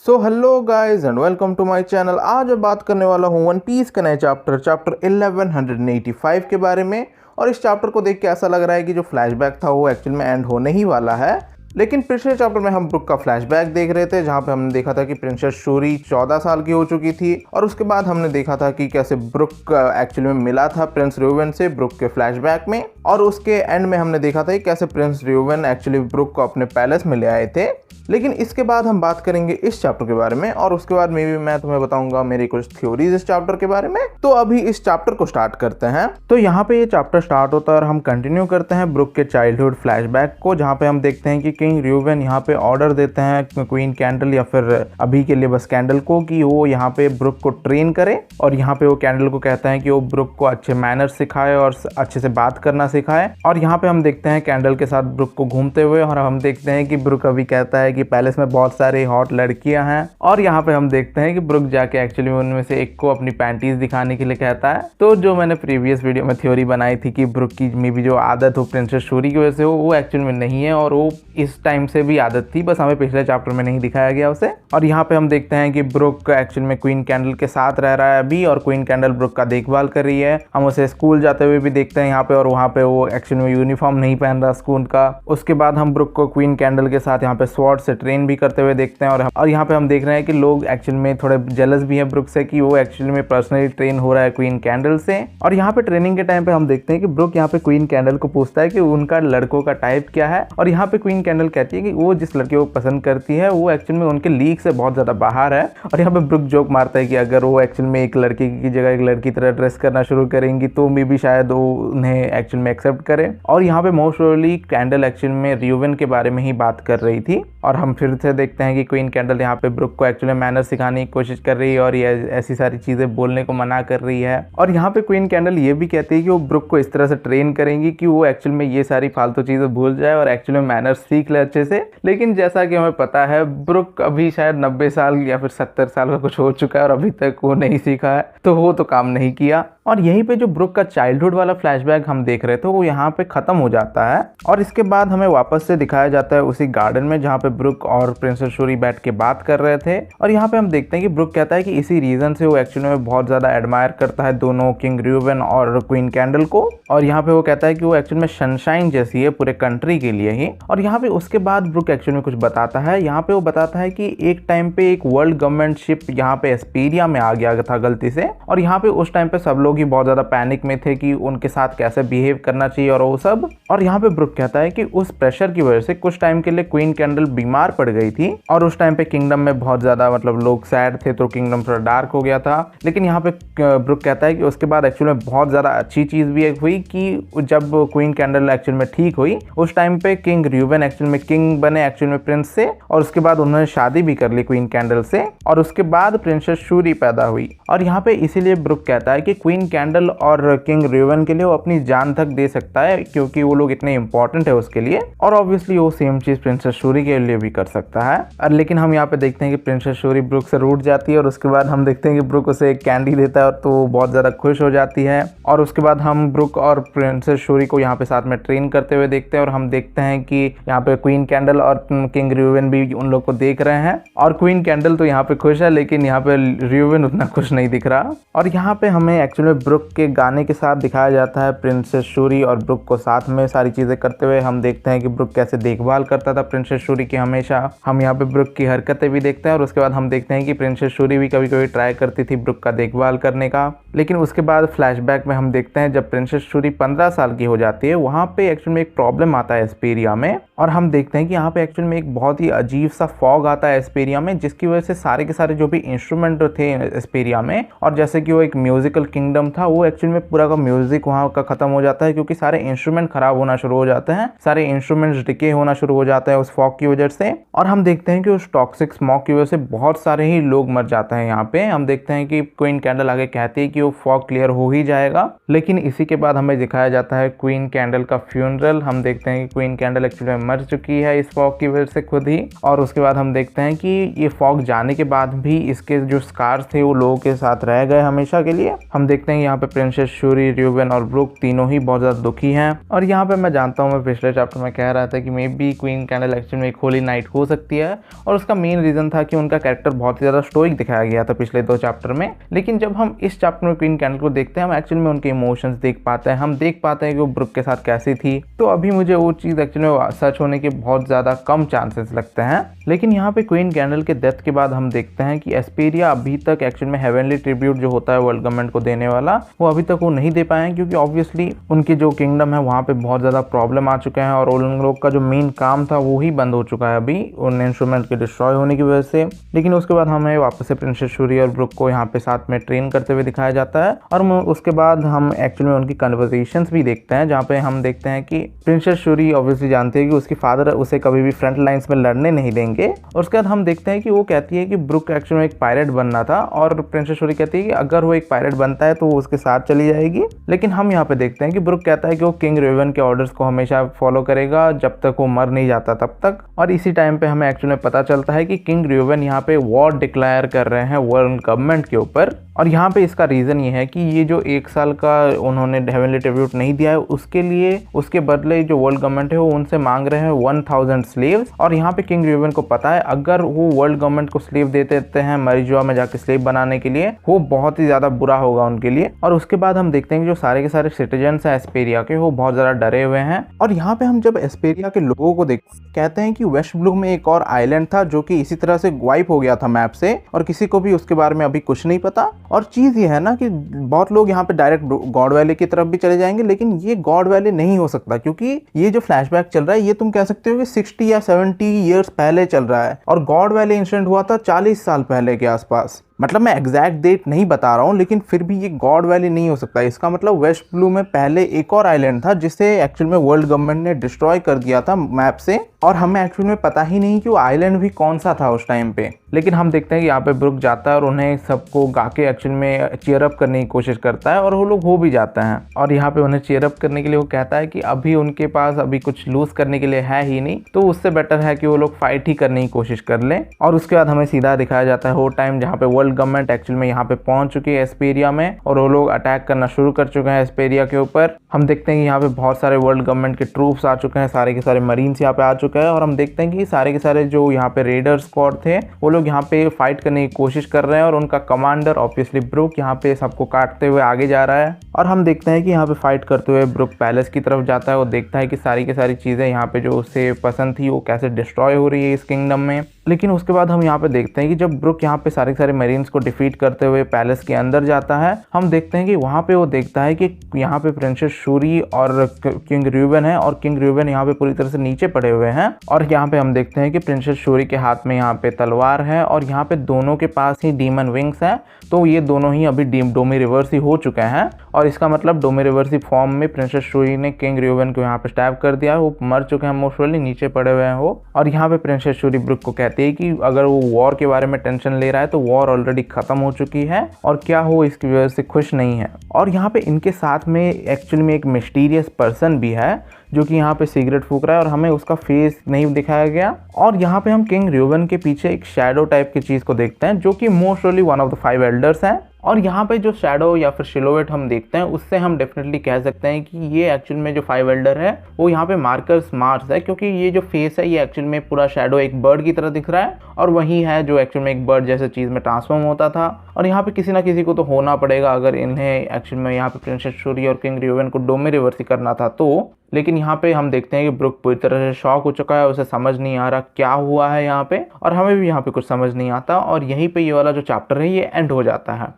So hello guys and welcome to my channel. आज मैं बात करने वाला हूँ वन पीस का नया चैप्टर 1185 के बारे में। और इस चैप्टर को देख के ऐसा लग रहा है कि जो फ्लैशबैक था वो एक्चुअल में एंड होने ही वाला है। लेकिन पिछले चैप्टर में हम ब्रुक का फ्लैशबैक देख रहे थे, जहाँ पे हमने देखा था कि प्रिंसेस शूरी 14 साल की हो चुकी थी। और उसके बाद हमने देखा था कि कैसे ब्रुक एक्चुअली में मिला था प्रिंस र्यूवेन से ब्रुक के फ्लैशबैक में। और उसके एंड में हमने देखा था कि कैसे प्रिंस र्यूवेन एक्चुअली ब्रुक को अपने पैलेस में ले आए थे। लेकिन इसके बाद हम बात करेंगे इस चैप्टर के बारे में, और उसके बाद में भी मैं तुम्हें बताऊंगा मेरी कुछ थ्योरीज इस चैप्टर के बारे में। तो अभी इस चैप्टर को स्टार्ट करते हैं। तो यहाँ पे ये चैप्टर स्टार्ट होता है और हम कंटिन्यू करते हैं ब्रुक के चाइल्डहुड फ्लैशबैक को, जहाँ पे हम देखते हैं कि किंग र्यूवेन यहाँ पे ऑर्डर देते हैं क्वीन कैंडल, या फिर अभी के लिए बस कैंडल को, कि वो यहाँ पे ब्रुक को ट्रेन करे। और यहाँ पे वो कैंडल को कहता है कि वो ब्रुक को अच्छे मैनर सिखाए और अच्छे से बात करना सिखाए। और यहाँ पे हम देखते हैं कैंडल के साथ ब्रुक को घूमते हुए, और हम देखते हैं कि ब्रुक अभी कहता है कि पैलेस में बहुत सारी हॉट लड़कियां हैं। और यहाँ पे हम देखते हैं कि ब्रुक जाके एक्चुअली उनमें से एक को अपनी पैंटीज दिखाने के लिए कहता है। तो जो मैंने प्रीवियस वीडियो में थ्योरी बनाई थी कि ब्रुक की में भी जो आदत हो प्रिंसेस शूरी की वजह से हो, वो एक्चुअली में नहीं है, और वो इस टाइम से भी आदत थी, बस हमें पिछले चैप्टर में नहीं दिखाया गया उसे। और यहाँ पे हम देखते हैं कि ब्रुक एक्चुअली में क्वीन कैंडल के साथ रह रहा है अभी, और क्वीन कैंडल ब्रुक का देखभाल कर रही है। हम उसे स्कूल जाते हुए भी देखते हैं यहाँ पे, और वहाँ पे वो एक्चुअली में यूनिफॉर्म नहीं पहन रहा स्कूल का। उसके बाद हम ब्रुक को क्वीन कैंडल के साथ यहाँ पे स्वॉर्ड से ट्रेन भी करते हुए देखते हैं। और यहाँ पे हम देख रहे हैं कि लोग एक्चुअली में थोड़े जेलस भी हैं ब्रुक से, कि वो एक्चुअली में पर्सनली ट्रेन हो रहा है क्वीन कैंडल से। और यहाँ पे ट्रेनिंग के टाइम पे हम देखते हैं कि ब्रुक यहाँ पे क्वीन कैंडल को पूछता है कि उनका लड़कों का टाइप क्या है। और यहाँ पे क्वीन कैंडल कहती है कि वो जिस लड़के को पसंद करती है वो एक्चुअली में उनके लीग से बहुत ज्यादा बाहर है। और यहाँ पे ब्रुक जोक मारता है कि अगर वो एक्चुअली में एक लड़की की जगह एक लड़की तरह ड्रेस करना शुरू करेंगी तो मे भी शायद वो उन्हें एक्चुअली में एक्सेप्ट करे। और यहाँ पे मोस्ट प्रोबेबली कैंडल एक्चुअली में र्यूवेन के बारे में ही बात कर रही थी। और हम फिर से देखते हैं कि क्वीन कैंडल यहाँ पे ब्रुक को एक्चुअली मैनर सिखाने की कोशिश कर रही है, और ये ऐसी सारी चीजें बोलने को मना कर रही है। और यहाँ पे क्वीन कैंडल ये भी कहती है कि वो ब्रुक को इस तरह से ट्रेन करेंगी कि वो एक्चुअली में ये सारी फालतू चीजें भूल जाए और एक्चुअली में मैनर सीख ले अच्छे से। लेकिन जैसा कि हमें पता है ब्रुक अभी शायद 90 साल या फिर 70 साल का कुछ हो चुका है, और अभी तक वो नहीं सीखा है, तो वो तो काम नहीं किया। और यहीं पे जो ब्रुक का चाइल्डहुड वाला फ्लैशबैक हम देख रहे थे वो यहाँ पे खत्म हो जाता है। और इसके बाद हमें वापस से दिखाया जाता है उसी गार्डन में जहाँ पे ब्रुक और प्रिंसेस शूरी बैठ के बात कर रहे थे। और यहाँ पे हम देखते हैं कि ब्रुक कहता है कि इसी रीजन से वो एक्चुअली में बहुत ज्यादा एडमायर करता है दोनों किंग र्यूवेन और क्वीन कैंडल को। और यहाँ पे वो कहता है कि वो एक्चुअली में सनशाइन जैसी है पूरे कंट्री के लिए ही। और यहाँ पे उसके बाद ब्रुक एक्चुअली में कुछ बताता है। यहाँ पे वो बताता है कि एक टाइम पे एक वर्ल्ड गवर्नमेंट शिप यहाँ पे एस्पीरिया में आ गया था गलती से, और यहाँ पे उस टाइम पे सब लोग ही बहुत ज्यादा पैनिक में थे कि उनके साथ कैसे बिहेव करना चाहिए और वो सब। और यहाँ पे ब्रुक कहता है कि उस प्रेशर की वजह से कुछ टाइम के लिए क्वीन कैंडल बीमार पड़ गई थी, और उस टाइम पे किंगडम में बहुत ज्यादा मतलब लोग सैड थे, तो किंगडम थोड़ा डार्क हो गया था। लेकिन यहाँ पे ब्रुक कहता है कि उसके बाद एक्चुअली में बहुत ज्यादा अच्छी चीज भी एक हुई कि जब क्वीन कैंडल एक्चुअली में ठीक हुई उस टाइम पे किंग र्यूवेन एक्चुअली में किंग बने एक्चुअली में प्रिंस से, और उसके बाद उन्होंने शादी भी कर ली क्वीन कैंडल से, और उसके बाद प्रिंसेस शूरी पैदा हुई। और यहाँ पे इसीलिए ब्रुक कहता है कि क्वीन कैंडल और किंग र्यूवेन के लिए वो अपनी जान तक दे सकता है, क्योंकि वो लोग इतने इंपॉर्टेंट है उसके लिए। और ऑब्वियसली वो सेम चीज प्रिंसेस शूरी के लिए भी कर सकता है। और लेकिन हम यहाँ पे देखते हैं कि प्रिंसेस शूरी ब्रुक से रूठ जाती है, और उसके बाद हम देखते हैं कि ब्रुक उसे एक कैंडी देता है, तो वो बहुत ज्यादा खुश हो जाती है। और उसके बाद हम ब्रुक और प्रिंसेस शूरी को यहाँ पे साथ में ट्रेन करते हुए देखते हैं, और हम देखते हैं कि यहाँ पे क्वीन कैंडल और किंग र्यूवेन भी उन लोग को देख रहे हैं। और क्वीन कैंडल तो यहाँ पे खुश है, लेकिन यहाँ पे र्यूवेन उतना खुश नहीं दिख रहा। और यहाँ पे हमें एक्चुअली ब्रुक के गाने के साथ दिखाया जाता है प्रिंसेस शूरी और ब्रुक को साथ में सारी चीजें करते हुए। हम देखते हैं कि ब्रुक कैसे देखभाल करता था प्रिंसेस शूरी की हमेशा। हम यहाँ पे ब्रुक की हरकतें भी देखते हैं, और उसके बाद हम देखते हैं कि प्रिंसेस शूरी भी कभी कभी ट्राई करती थी ब्रुक का देखभाल करने का। लेकिन उसके बाद फ्लैशबैक में हम देखते हैं जब प्रिंसेस शूरी 15 साल की हो जाती है, वहाँ पे एक्चुअली में एक प्रॉब्लम आता है एस्पेरिया में। और हम देखते हैं कि यहाँ पे एक्चुअली में एक बहुत ही अजीब सा फॉग आता है एस्पेरिया में, जिसकी वजह से सारे के सारे जो भी इंस्ट्रूमेंट थे एस्पेरिया में, और जैसे कि वो एक म्यूजिकल किंगडम था, वो एक्चुअली में पूरा का म्यूजिक वहाँ का खत्म हो जाता है, क्योंकि सारे इंस्ट्रूमेंट खराब होना शुरू हो जाते हैं, सारे इंस्ट्रूमेंट्स डिके होना शुरू हो जाता है उस फॉग की वजह से। और हम देखते हैं कि उस टॉक्सिक स्मॉग की वजह से बहुत सारे ही लोग मर जाते हैं। यहाँ पे हम देखते हैं कि क्वीन कैंडल आगे कहती है कि वो फॉग क्लियर हो ही जाएगा। लेकिन इसी के बाद हमें दिखाया जाता है क्वीन कैंडल का फ्यूनरल। हम देखते हैं कि क्वीन कैंडल एक्चुअली मर चुकी है इस फॉग की वजह से खुद ही। और उसके बाद हम देखते हैं कि ये फॉग जाने के बाद भी इसके जो स्कार्स थे वो लोगों के साथ रह गए हमेशा के लिए। हम देखते देखते हैं यहाँ पे प्रिंसेस शूरी, र्यूवेन और ब्रुक तीनों ही बहुत ज़्यादा दुखी हैं। और यहाँ पे मैं जानता हूँ, मैं पिछले चैप्टर में कह रहा था कि may be queen candle actual में एक होली नाइट हो सकती है, और उसका मेन रीज़न था कि उनका कैरेक्टर बहुत ही ज़्यादा स्टोइक दिखाया गया था पिछले 2 चैप्टर में। लेकिन जब हम इस चैप्टर में क्वीन कैंडल को देखते हैं, हम एक्चुअल में उनके इमोशंस देख पाते हैं, हम देख पाते हैं कि वो ब्रुक के साथ कैसी थी। तो अभी मुझे वो चीज़ एक्चुअल में सच होने के बहुत ज़्यादा कम चांसेस लगते हैं। लेकिन यहाँ पे क्वीन कैंडल के डेथ के बाद हम देखते हैं कि एस्पेरिया अभी तक एक्चुअल में हेवनली ट्रिब्यूट जो होता है वर्ल्ड गवर्नमेंट को देने वाला, वो अभी तक वो नहीं दे पाए हैं, क्योंकि ऑब्वियसली उनकी जो किंगडम है वहाँ पे बहुत ज़्यादा प्रॉब्लम आ चुके हैं, और उन लोग का जो मेन काम था वो ही बंद हो चुका है अभी उन इंस्ट्रूमेंट के डिस्ट्रॉय होने की वजह से। लेकिन उसके बाद हमें वापस से प्रिंसेस शूरी और ब्रुक को यहाँ पे साथ में ट्रेन करते हुए दिखाया जाता है, और उसके बाद हम एक्चुअल में उनकी कन्वर्सेशंस भी देखते हैं, जहाँ पे हम देखते हैं कि प्रिंसेस शूरी ऑब्वियसली जानती है कि उसकी फादर उसे कभी भी फ्रंट लाइन्स में लड़ने नहीं देंगे। और उसके बाद हम देखते हैं कि वो कहती है कि ब्रुक एक्चुअल में एक पायरेट बनना था, और प्रिंसेस शूरी कहती है कि अगर वो एक पायरेट बनता है तो वो उसके साथ चली जाएगी। लेकिन हम यहाँ पे देखते हैं कि ब्रुक कहता है कि वो किंग र्यूवेन के ऑर्डर्स को हमेशा फॉलो करेगा जब तक वो मर नहीं जाता तब तक। और इसी टाइम पे हमें एक्चुअल में पता चलता है कि किंग र्यूवेन यहाँ पे वॉर डिक्लेयर कर रहे हैं वर्ल्ड गवर्नमेंट के ऊपर। और यहाँ पे इसका रीज़न ये है कि ये जो 1 साल का उन्होंने हेवनली ट्रिब्यूट नहीं दिया है, उसके लिए उसके बदले जो वर्ल्ड गवर्नमेंट है वो उनसे मांग रहे हैं 1000 स्लेव्स। और यहाँ पे किंग र्यूवेन को पता है अगर वो वर्ल्ड गवर्नमेंट को स्लेव दे देते हैं मरिजुआ में जाके स्लेव बनाने के लिए, वो बहुत ही ज़्यादा बुरा होगा उनके लिए। और उसके बाद हम देखते हैं कि जो सारे के सारे सिटीजन्स हैं एस्पेरिया के, वो बहुत ज़्यादा डरे हुए हैं। और यहाँ पे हम जब एस्पेरिया के लोगों को कहते हैं कि वेस्ट ब्लू में एक और आइलैंड था जो कि इसी तरह से वाइप हो गया था मैप से, और किसी को भी उसके बारे में अभी कुछ नहीं पता। और चीज़ ये है ना कि बहुत लोग यहाँ पे डायरेक्ट गॉड वैली की तरफ भी चले जाएंगे, लेकिन ये गॉड वैली नहीं हो सकता, क्योंकि ये जो फ्लैशबैक चल रहा है ये तुम कह सकते हो कि 60 या 70 ईयर्स पहले चल रहा है, और गॉड वैली इंसिडेंट हुआ था 40 साल पहले के आसपास। मतलब मैं एग्जैक्ट डेट नहीं बता रहा हूँ, लेकिन फिर भी ये गॉड वैली नहीं हो सकता। इसका मतलब वेस्ट ब्लू में पहले एक और आइलैंड था जिसे एक्चुअल में वर्ल्ड गवर्नमेंट ने डिस्ट्रॉय कर दिया था मैप से, और हमें एक्चुअल में पता ही नहीं कि वो आइलैंड भी कौन सा था उस टाइम पे। लेकिन हम देखते हैं कि यहाँ पे ब्रुक जाता है और उन्हें सबको गा के एक्चुअल में चीयर अप करने की कोशिश करता है, और वो लोग हो भी जाते हैं। और यहाँ पे उन्हें चीयर अप करने के लिए वो कहता है कि अभी उनके पास अभी कुछ लूज करने के लिए है ही नहीं, तो उससे बेटर है कि वो लोग फाइट ही करने की कोशिश कर लें। और उसके बाद हमें सीधा दिखाया जाता है वो टाइम जहाँ पे वर्ल्ड गवर्नमेंट एक्चुअल में यहाँ पे पहुंच चुकी है एस्पेरिया में, और वो लोग अटैक करना शुरू कर चुके हैं एस्पेरिया के ऊपर। हम देखते हैं कि यहाँ पे बहुत सारे वर्ल्ड गवर्नमेंट के ट्रूप्स आ चुके हैं, सारे के सारे मरीन्स यहाँ पे आ चुके हैं, और हम देखते हैं कि सारे के सारे जो यहाँ पे रेडर स्क्वाड थे वो लोग यहाँ पे फाइट करने की कोशिश कर रहे हैं, और उनका कमांडर ऑब्वियसली ब्रुक यहाँ पे सबको काटते हुए आगे जा रहा है। और हम देखते हैं कि यहाँ पे फाइट करते हुए ब्रुक पैलेस की तरफ जाता है, वो देखता है कि सारी की सारी चीज़ें यहाँ पे जो उसे पसंद थी वो कैसे डिस्ट्रॉय हो रही है इस किंगडम में। लेकिन उसके बाद हम यहाँ पे देखते हैं कि जब ब्रुक यहाँ पे सारे के सारे मरीन्स को डिफीट करते हुए पैलेस के अंदर जाता है, हम देखते हैं कि वहाँ पे वो देखता है कि यहाँ पे प्रिंसेस शूरी और किंग र्यूवेन है, और किंग र्यूवेन यहाँ पे पूरी तरह से नीचे पड़े हुए हैं। और यहाँ पे हम देखते हैं कि प्रिंसेस शूरी के हाथ में यहाँ पे तलवार है, और यहाँ पे दोनों के पास ही डीमन विंग्स हैं, तो ये दोनों ही अभी डोमी रिवर्सी हो चुके हैं। और इसका मतलब डोमी रिवर्सी फॉर्म में प्रिंसेस शूरी ने किंग र्यूवेन को यहाँ पे स्टैब कर दिया, वो मर चुके हैं मोस्टली, नीचे पड़े हुए हैं वो। और यहाँ पे प्रिंसेस शूरी ब्रुक को कहती है कि अगर वो वॉर के बारे में टेंशन ले रहा है तो वॉर ऑलरेडी खत्म हो चुकी है, और क्या हो इसकी वजह से खुश नहीं है। और यहाँ पे इनके साथ में एक्चुअली में एक मिस्टीरियस पर्सन भी है जो कि यहाँ पे सिगरेट फूक रहा है, और हमें उसका फेस नहीं दिखाया गया। और यहाँ पे हम किंग र्यूवेन के पीछे एक शैडो टाइप की चीज़ को देखते हैं जो कि mostly one of the 5 elders हैं। और यहाँ पे जो शैडो या फिर सिलोवेट हम देखते हैं उससे हम डेफिनेटली कह सकते हैं कि ये एक्चुअल में जो 5 एल्डर है वो यहाँ पे मार्कस मार्स है, क्योंकि ये जो फेस है ये एक्चुअल में पूरा शैडो एक बर्ड की तरह दिख रहा है, और वही है जो एक्चुअल में एक बर्ड जैसे चीज़ में ट्रांसफॉर्म होता था। और यहाँ पे किसी ना किसी को तो होना पड़ेगा अगर इन्हें एक्चुअल में यहाँ पे प्रिंसेस शूरी और किंग र्यूवेन को डोमी रिवर्सी करना था तो। लेकिन यहाँ पे हम देखते हैं कि ब्रुक पूरी तरह से शॉक हो चुका है, उसे समझ नहीं आ रहा क्या हुआ है यहाँ पे, और हमें भी यहाँ पे कुछ समझ नहीं आता, और यहीं पे ये वाला जो चैप्टर है ये एंड हो जाता है।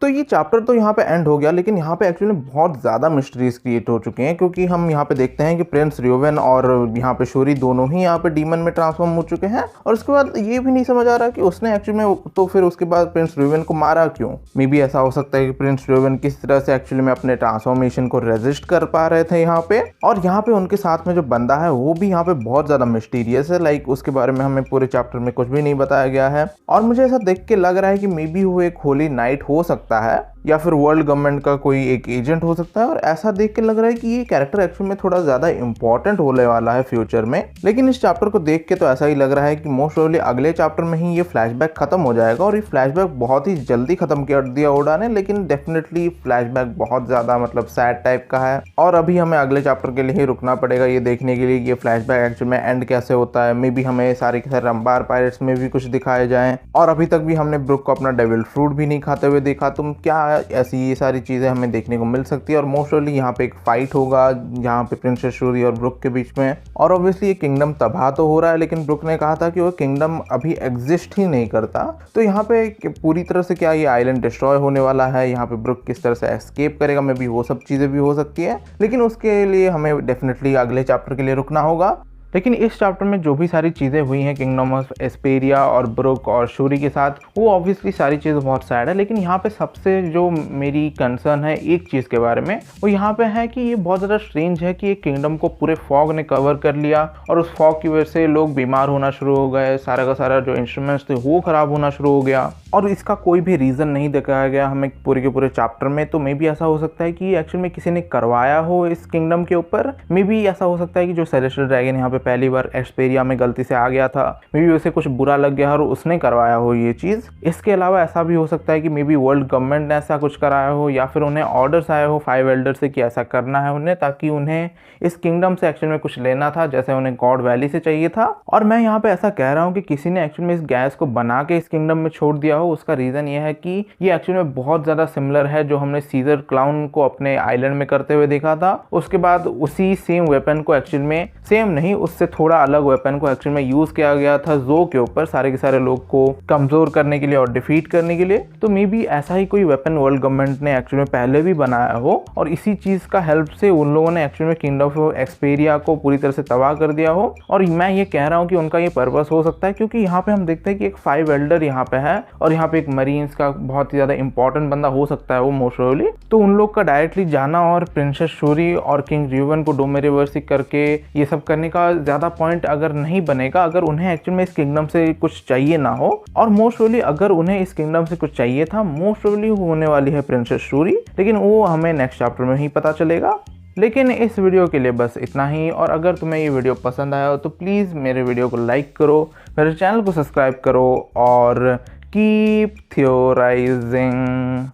तो ये चैप्टर तो यहाँ पे एंड हो गया, लेकिन यहाँ पे एक्चुअली बहुत ज़्यादा मिस्ट्रीज क्रिएट हो चुके हैं, क्योंकि हम यहाँ पे देखते हैं कि प्रिंस र्यूवेन और यहाँ पे शूरी दोनों ही यहाँ पे डीमन में ट्रांसफॉर्म हो चुके हैं। और उसके बाद ये भी नहीं समझ आ रहा कि उसने एक्चुअली में तो फिर उसके बाद प्रिंस र्यूवेन को मारा क्यों। मे बी ऐसा हो सकता है कि प्रिंस र्यूवेन किस तरह से एक्चुअली में अपने ट्रांसफॉर्मेशन को रेजिस्ट कर पा रहे थे यहाँ पे। और यहाँ पे उनके साथ में जो बंदा है वो भी यहाँ पे बहुत ज़्यादा मिस्टीरियस है, लाइक उसके बारे में हमें पूरे चैप्टर में कुछ भी नहीं बताया गया है। और मुझे ऐसा देख के लग रहा है कि मे बी वो एक होली नाइट हो सकता है, या फिर वर्ल्ड गवर्नमेंट का कोई एक एजेंट हो सकता है। और ऐसा देख के लग रहा है कि ये कैरेक्टर एक्चुअल में थोड़ा ज़्यादा इंपॉर्टेंट होने वाला है फ्यूचर में। लेकिन इस चैप्टर को देख के तो ऐसा ही लग रहा है कि मोस्ट प्रोबेबली अगले चैप्टर में ही ये फ्लैशबैक खत्म हो जाएगा। और ये फ्लैशबैक बहुत ही जल्दी खत्म कर दिया ओडा ने, लेकिन डेफिनेटली फ्लैशबैक बहुत ज़्यादा मतलब सैड टाइप का है। और अभी हमें अगले चैप्टर के लिए ही रुकना पड़ेगा ये देखने के लिए कि ये फ्लैशबैक एक्चुअल में एंड कैसे होता है। मे बी हमें सारे के सारे रंबार पायरेट्स में भी कुछ दिखाए जाएं। और अभी तक भी हमने ब्रुक को अपना डेविल फ्रूट भी नहीं खाते हुए देखा, तो क्या ऐसी ये सारी चीज़ें हमें देखने को मिल सकती है। और मोस्ट प्रोबेबली यहाँ पे एक फाइट होगा यहाँ पे प्रिंसेस शूरी और ब्रुक के बीच में। और ऑब्वियसली ये किंगडम तबाह तो हो रहा है, लेकिन ब्रुक ने कहा था कि वो किंगडम अभी एग्जिस्ट ही नहीं करता। तो यहाँ पे पूरी तरह से क्या ये आइलैंड डिस्ट्रॉय होने वाला है, यहाँ पे ब्रुक किस तरह से एस्केप करेगा, मे बी वो सब चीज़ें भी हो सकती है। लेकिन उसके लिए हमें डेफिनेटली अगले चैप्टर के लिए रुकना होगा। लेकिन इस चैप्टर में जो भी सारी चीज़ें हुई हैं किंगडम ऑफ एस्पेरिया और ब्रुक और शूरी के साथ, वो ऑब्वियसली सारी चीज़ें बहुत सैड है। लेकिन यहाँ पे सबसे जो मेरी कंसर्न है एक चीज़ के बारे में, वो यहाँ पे है कि ये बहुत ज़्यादा स्ट्रेंज है कि एक किंगडम को पूरे फॉग ने कवर कर लिया और उस फॉग की वजह से लोग बीमार होना शुरू हो गए, सारा का सारा जो इंस्ट्रूमेंट्स थे वो ख़राब होना शुरू हो गया। और इसका कोई भी रीज़न नहीं दिखाया गया हमें पूरे के पूरे चैप्टर में। तो मे बी ऐसा हो सकता है कि एक्चुअल में किसी ने करवाया हो इस किंगडम के ऊपर। मे बी ऐसा हो सकता है कि जो सेलेस्टियल ड्रैगन यहाँ पे पहली बार एस्पेरिया में गलती से आ गया था, मे बी उसे कुछ बुरा लग गया और उसने करवाया हो ये चीज़। इसके अलावा ऐसा भी हो सकता है कि मे बी वर्ल्ड गवर्नमेंट ने ऐसा कुछ कराया हो, या फिर उन्हें ऑर्डर्स आए हो 5 एल्डर से कि ऐसा करना है उन्हें, ताकि उन्हें इस किंगडम से एक्चुअल में कुछ लेना था जैसे उन्हें गॉड वैली से चाहिए था। और मैं यहाँ पे ऐसा कह रहा हूँ कि किसी ने एक्चुअल में इस गैस को बना के इस किंगडम में छोड़ दिया हो। उसका रीज़न ये है कि ये एक्चुअल में बहुत ज़्यादा सिमिलर है जो हमने सीजर क्लाउन को अपने आइलैंड में करते हुए देखा था। उसके बाद उसी सेम वेपन को एक्चुअल में, सेम नहीं उससे थोड़ा अलग वेपन को एक्चुअल में यूज़ किया गया था जो के ऊपर सारे के सारे लोग को कमज़ोर करने के लिए और डिफीट करने के लिए। तो मे बी ऐसा ही कोई वेपन वर्ल्ड गवर्नमेंट ने एक्चुअल में पहले भी बनाया हो और इसी चीज़ का हेल्प से उन लोगों ने एक्चुअल में किंगडम ऑफ एक्सपेरिया को पूरी तरह से तबाह कर दिया हो। और मैं ये कह रहा हूँ कि उनका ये पर्पस हो सकता है, क्योंकि यहाँ पे हम देखते हैं कि एक 5 एल्डर यहाँ पे है और यहाँ पे एक मरीन्स का बहुत ही ज़्यादा इंपॉर्टेंट बंदा हो सकता है वो मोस्ट प्रोबेबली। तो उन लोग का डायरेक्टली जाना और प्रिंसेस शूरी और किंग रिवन को डोमेरिवर्सी करके ये सब करने का ज़्यादा पॉइंट अगर नहीं बनेगा, अगर उन्हें एक्चुअल में इस किंगडम से कुछ चाहिए ना हो। और मोस्ट प्रोबेबली अगर उन्हें इस किंगडम से कुछ चाहिए था, मोस्ट प्रोबेबली होने वाली है प्रिंसेस शूरी, लेकिन वो हमें नेक्स्ट चैप्टर में ही पता चलेगा। लेकिन इस वीडियो के लिए बस इतना ही। और अगर तुम्हें ये वीडियो पसंद आया हो तो प्लीज़ मेरे वीडियो को लाइक करो, मेरे चैनल को सब्सक्राइब करो और कीप थ्योराइजिंग।